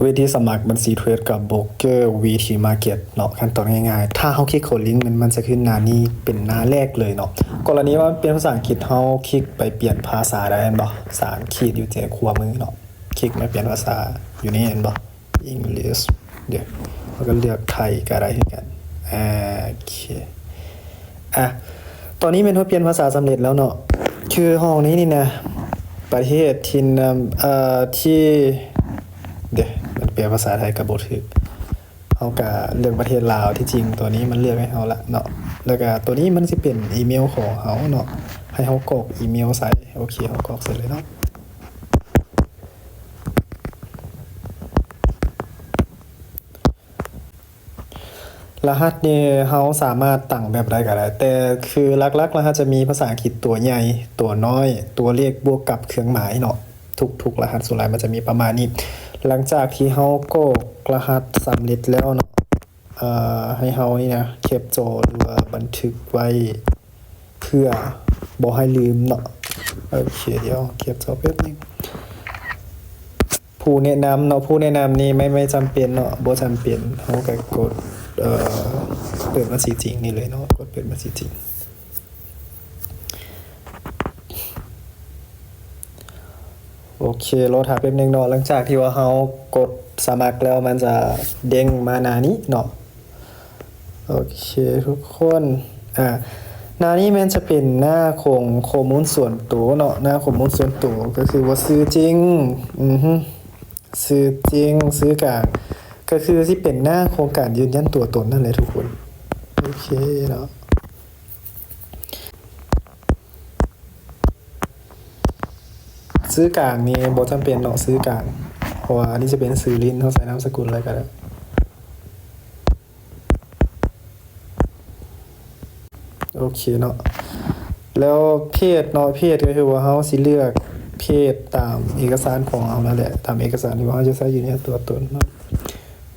วิธีสมัครบัญชีเทรดกับโบรกเกอร์ VT Market เนาะขั้นตอนง่ายๆถ้าเราคลิกเข้าลิงก์มันจะขึ้นหน้านี้เป็นหน้าแรกเลยเนาะกรณีว่าเป็นภาษาอังกฤษเราคลิกไปเปลี่ยนภาษาได้เห็นบ่3ขีดอยู่ที่ขวามือเนาะคลิกมาเปลี่ยนภาษาอยู่นี่เห็นบ่ English เดี๋ยวเราก็เลือกไทยก็ได้เหมือนกันโอเคตอนนี้เป็นเปลี่ยนภาษาสำเร็จแล้วเนาะคือห้องนี้นี่นะประเทศที่ที่เดี๋ยวมันเปลี่ยนภาษาไทยกับบ่ถูกเฮาก็เลือกประเทศลาวที่จริงตัวนี้มันเลือกให้เฮาละเนาะแล้วก็ตัวนี้มันสิเป็นอีเมลของเฮาเนาะให้เฮากรอกอีเมลใส่โอเคเฮากรอกเสร็จเลยเนาะรหัสนี่เฮาสามารถตั้งแบบใดก็ได้แต่คือหลักๆรหัสจะมีภาษาอังกฤษตัวใหญ่ตัวน้อยตัวเลขบวกกับเครื่องหมายเนาะทุกๆรหัสส่วนใหญ่มันจะมีประมาณนี้หลังจากที่เฮากรอกรหัสสำเร็จแล้วเนาะให้เฮานี่นะแคปจอหรือว่าบันทึกไว้เพื่อบ่ให้ลืมเนาะโอเคเดี๋ยวแคปจอแป๊บนึงผู้แนะนำเนาะผู้แนะนำนี่ไม่จำเป็นเนาะบ่จำเป็นเฮาก็กดเปิดบัญชีจริงนี่เลยเนาะกดเปิดบัญชีจริงโอเครอถ่ายแป๊บนึงเนาะหลังจากที่ว่าเฮากดสมัครแล้วมันจะเด้งมาหน้านี้เนาะโอเคทุกคนหน้านี้มันจะเป็นหน้าของข้อมูลส่วนตัวเนาะหน้าข้อมูลส่วนตัวก็คือว่าซื้อจริงซื้อจริงซื้อกลางก็คือที่เป็นหน้าโครงการยืนยันตัวตนนั่นแหละทุกคนโอเคเนาะซื้อกลางนี่บ่จำเป็นเนาะซื้อกลางเพราะว่าอันนี้จะเป็นซื้อลิ้นเฮาใส่นามสกุลอะไรก็ได้โอเคเนาะแล้วเพศเนาะเพศก็คือว่าเฮาสิเลือกเพศตามเอกสารของเฮานั่นแหละตามเอกสารที่ว่าเฮาจะใส่อยู่ในตัวตนเนาะ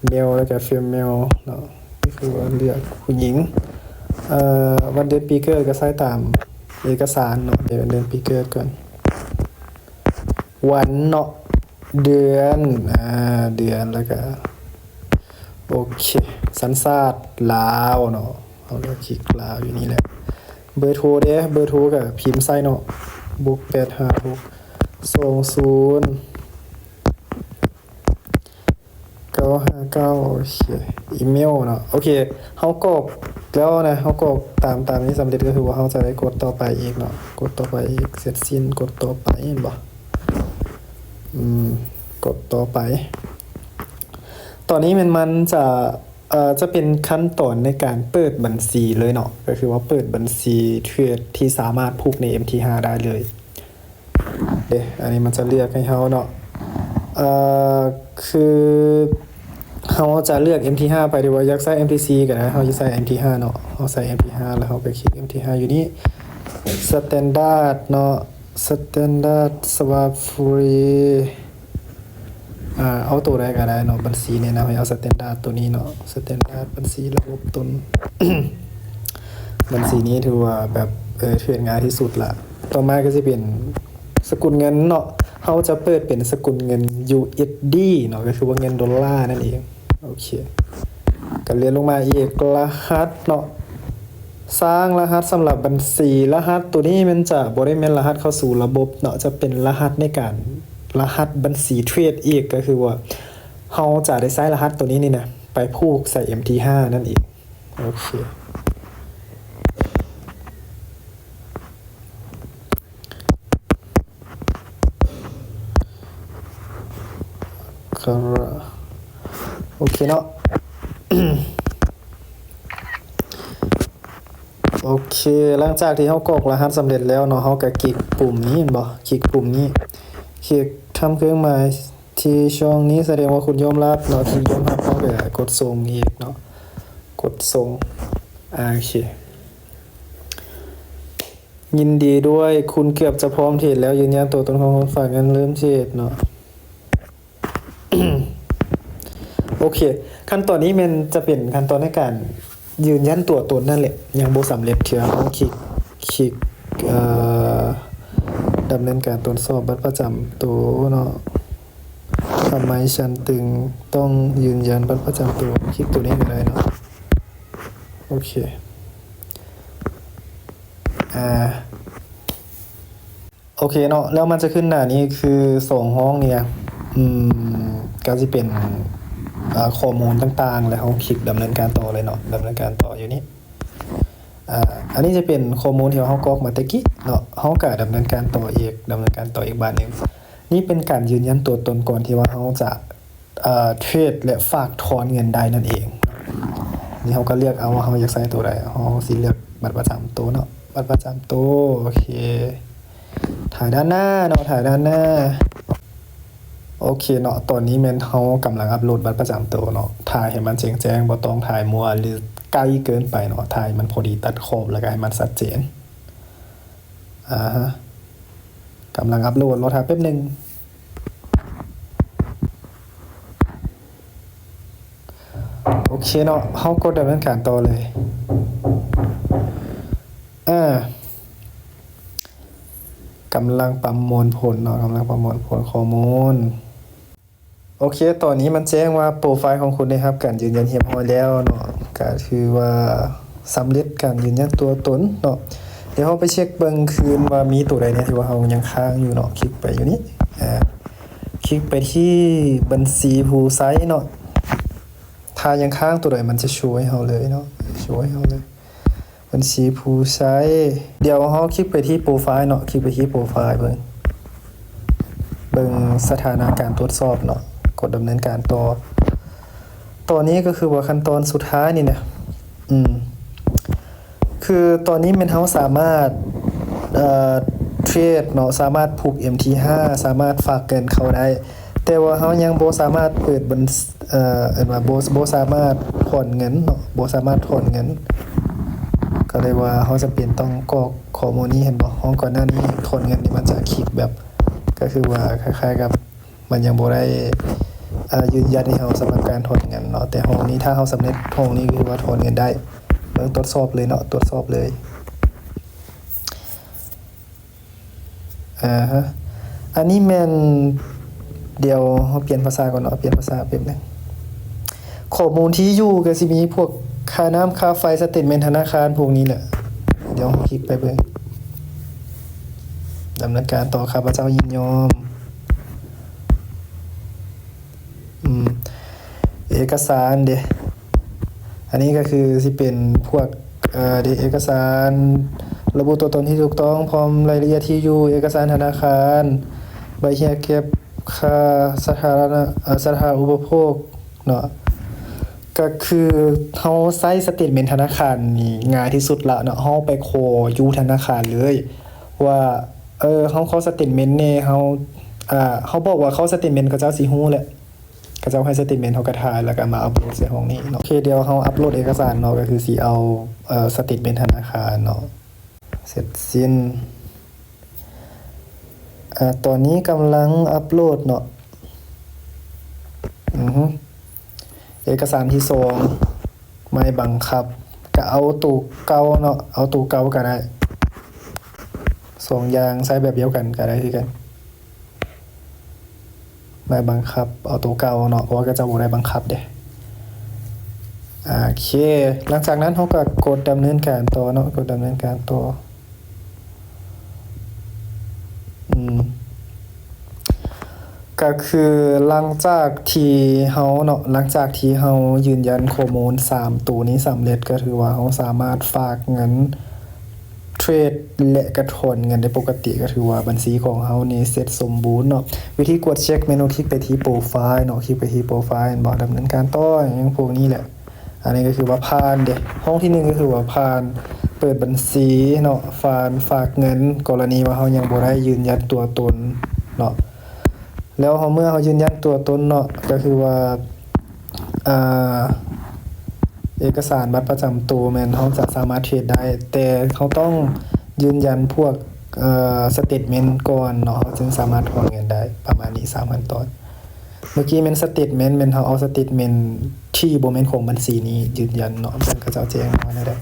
เมลแล้วก็femaleเนาะก็คือว่าเลือกผู้หญิงวันเดือนปีเกิดก็ใส่ตามเอกสารเนาะเดี๋ยวเดือนปีเกิดก่อนวันเนาะเดือนเดือนแล้วก็โอเคสัญชาติลาวเนาะเอาเลือกคลิกลาวอยู่นี่แหละเบอร์โทรเด้เบอร์โทรก็พิมพ์ใส่เนาะ+85620 959โอเคอีเมลเนาะโอเคเฮากรอกแล้วนะเฮากรอกตามนี้สำเร็จก็คือว่าเฮาจะได้กดต่อไปอีกเนาะกดต่อไปอีกเสร็จสิ้นกดต่อไปเห็นบ่กดต่อไปตอนนี้มันจะเป็นขั้นตอนในการเปิดบัญชีเลยเนาะก็คือว่าเปิดบัญชีเทรดที่สามารถผูกใน MT5 ได้เลยอันนี้มันจะเลือกให้เฮาเนาะคือเฮาจะเลือก MT5 ไปดีว่าอยากใส่ MT4 ก็ได้เฮาจะใส่ MT5 เนาะเฮาใส่ MT5 แล้วเฮาไปคลิก MT5 อยู่นี่ Standard เนาะ Standard Swap Free เอาตัวใดก็ได้เนาะบัญชีเนี่ยนะให้เอา Standard ตัวนี้เนาะ Standard บัญชีระบบตน บัญชีนี้ถือว่าแบบเทรดง่ายที่สุดละต่อมาก็จะเป็นสกุลเงินเนาะเฮาจะเปิดเป็นสกุลเงิน USD เนาะก็คือว่าเงินดอลลาร์นั่นเองโอเคก็เรียนลงมาอีกรหัสเนาะสร้างรหัสสำหรับบัญชีรหัสตัวนี้มันจะบ่ได้แม่นรหัสเข้าสู่ระบบเนาะจะเป็นรหัสในการรหัสบัญชีเทรดอีกก็คือว่าเฮาจะได้ใช้รหัสตัวนี้นี่นะไปผูกใส่ MT5 นั่นเองโอเคโอเคเนาะ โอเคหลังจากที่เฮากรอกรหัสสำเร็จแล้วเนาะเฮาก็คลิกปุ่มนี้เห็นบ่คลิกปุ่มนี้คลิกทำเครื่องหมายที่ช่องนี้แสดงว่าคุณยอมรับเนาะที่ยอมรับเฮาก็กดส่งอีกเนาะกดส่งโอเคยินดีด้วยคุณเกือบจะพร้อมเทรดแล้วยืนยันตัวตนของคนฝากเงินเริ่มเทรดเนาะ โอเคขั้นตอนนี้มันจะเป็นขั้นตอนในการยืนยันตัวตนนั่นแหละยังบ่สำเร็จเทื่อเฮาคลิกดำเนินการตรวจสอบบัตรประจำตัวเนาะเฮา ำไมฉันถึงต้องยืนยันบัตรประจำตัวคลิกตัวนี้ก็ได้เนาะโอเคโอเคเนาะแล้วมันจะขึ้นหน้านี้คือ2ห้องเนี่ยก็จะเป็นข้อมูลต่างๆแล้วเขาคลิกดำเนินการต่อเลยเนาะดำเนินการต่ออยู่นี่อันนี้จะเป็นข้อมูลที่เขากรอกมาตะกี้เนาะเขาก็ดำเนินการต่ออีกบานหนึ่งนี่เป็นการยืนยันตัวตนก่อนที่ว่าเขาจะเทรดและฝากถอนเงินได้นั่นเองนี่เขาก็เลือกเอาว่าเขาอยากใส่ตัวใดเขาสิเลือกบัตรประจำตัวเนาะบัตรประจำตัวโอเคถ่ายด้านหน้าเนาะถ่ายด้านหน้าโอเคเนาะตอนนี้แม่นเขากำลังอัปโหลดบัตรประจำตัวเนาะถ่ายให้มันแจ้งบ่ต้องถ่ายมัวหรือใกล้เกินไปเนาะถ่ายมันพอดีตัดขอบแล้วก็ให้มันชัดเจนกำลังอัปโหลดรอถ่ายแป๊บนึงโอเคเนาะเขากดดำเนินการต่อเลยกำลังประมวลผลเนาะกำลังประมวลผลข้อมูลโอเคตอนนี้มันแจ้งว่าโปรไฟล์ของคุณได้รับการยืนยันเรียบร้อยแล้วเนาะก็คือว่าสำเร็จการยืนยันตัวตนเนาะเดี๋ยวเราไปเช็คเบิ่งคืนว่ามีตัวใดเนี่ยที่ว่าเรายังค้างอยู่เนาะคลิกไปอยู่นี่คลิกไปที่บัญชีผู้ใช้เนาะถ้ายังค้างตัวใดมันจะโชว์ให้เราเลยเนาะโชว์ให้เราเลยบัญชีผู้ใช้เดี๋ยวเราคลิกไปที่โปรไฟล์เนาะคลิกไปที่โปรไฟล์เบิ่งสถานะการตรวจสอบเนาะกดดำเนินการต่อตอนนี้ก็คือว่าขั้นตอนสุดท้ายนี่เนี่ยคือตอนนี้เฮาสามารถเทรดเนาะสามารถผูก MT5 สามารถฝากเงินเขาได้แต่ว่าเฮายังบ่สามารถเปิดบัญว่าบ่สามารถถอนเงินเนาะบ่สามารถถอนเงินก็เลยว่าเฮาจำเป็นต้องกรอกข้อมูลนี้เห็นบ่ห้องก่อนหน้านี้ถอนเงินนี่มันจะคลิกแบบก็คือว่าคล้ายๆกับมันยังบ่ได้ยืนยันให้เราสำหรับการถอนเงินเนาะแต่ห้องนี้ถ้าเราสำเร็จห้องนี้คือว่าถอนเงินได้เริ่มตรวจสอบเลยเนาะตรวจสอบเลยอันนี้แม่นเดี๋ยวเราเปลี่ยนภาษาก่อนเนาะเปลี่ยนภาษาแป๊บนึงข้อมูลที่อยู่ก็สิมีพวกค่าน้ำค่าไฟสเตทเมนต์ธนาคารพวกนี้แหละเดี๋ยวคลิกไปเบิ่งดำเนินการต่อข้าพเจ้ายินยอมเอกสารเด้อันนี้ก็คือสิเป็นพวกเอกสารระบุตัวตนที่ถูกต้องพร้อมรายละเอียดที่อยู่เอกสารธนาคารใบเฮียเก็บค่าสาธารณอุปโภคเนาะก็คือเฮาใช้สเตทเมนต์ธนาคารนี่ง่ายที่สุดละเนาะเฮาไปขออยู่ธนาคารเลยว่าเฮาขอสเตทเมนต์แน่เฮาบอกว่าเขาสเตทเมนต์เขาเจ้าสิฮู้แหละเขาเจ้าให้สเตทเมนต์เฮาก็ถ่ายแล้วก็มาอัปโหลดใส่ห้องนี้เนาะโอเคเดี๋ยวเฮาอัปโหลดเอกสารเนาะก็คือสิเอาสเตทเมนต์ธนาคารเนาะเสร็จสิ้นตอนนี้กำลังอัปโหลดเนาะเอกสารที่2ไม่บังคับก็เอาตัวเก่าเนาะเอาตัวเก่าก็ได้2อย่างใช้แบบเดียวกันก็ได้คือกันไม่บังคับเอาตัวเก่าเนาะเพราะว่าก็จะบ่ได้บังคับเด้โอเคหลังจากนั้นเฮาก็กดดำเนินการต่อเนาะกดดำเนินการต่อก็คือหลังจากที่เฮาเนาะหลังจากที่เฮายืนยันข้อมูล3ตัวนี้สำเร็จก็ถือว่าเฮาสามารถฝากเงินเทรดและกระถอนเงินได้ปกติก็ถือว่าบัญชีของเฮานี่เสร็จสมบูรณ์เนาะวิธีกดเช็คเมนูคลิกไปที่โปรไฟล์เนาะคลิกไปที่โปรไฟล์บอกดำเนินการต่ออย่างพวกนี้แหละอันนี้ก็คือว่าผ่านเด้ห้องที่1ก็คือว่าผ่านเปิดบัญชีเนาะฝากเงินกรณีว่าเฮายังบ่ได้ยืนยันตัวตนเนาะแล้วเมื่อเขายืนยันตัวตนเนาะก็คือว่าเอกสารบัตรประจำตัวแม่นเขาจะสามารถเทรดได้แต่เขาต้องยืนยันพวกสเตทเมนต์ก่อนเนาะจึงสามารถถอนเงินได้ประมาณนี้3ขั้นตอนเมื่อกี้แม่นสเตทเมนต์แม่นเขาเอาสเตทเมนต์ที่บ่แม่นของบัญชีนี้ยืนยันเนาะมันก็จะแจ้งมาได้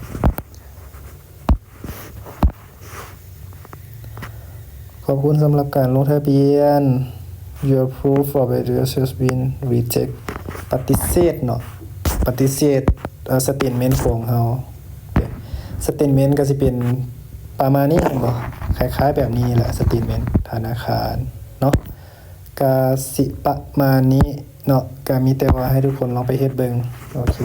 ขอบคุณสำหรับการลงทะเบียน your proof of address has been reject ปฏิเสธเนาะปฏิเสธstatement ของเฮา statement ก็สิเป็นประมาณนี้แม่นบ่คล้ายๆแบบนี้แหละ statement ธนาคารเนาะก็สิประมาณนี้เนาะก็มีแต่ว่าให้ทุกคนลองไปเฮ็ดเบิ่งโอเค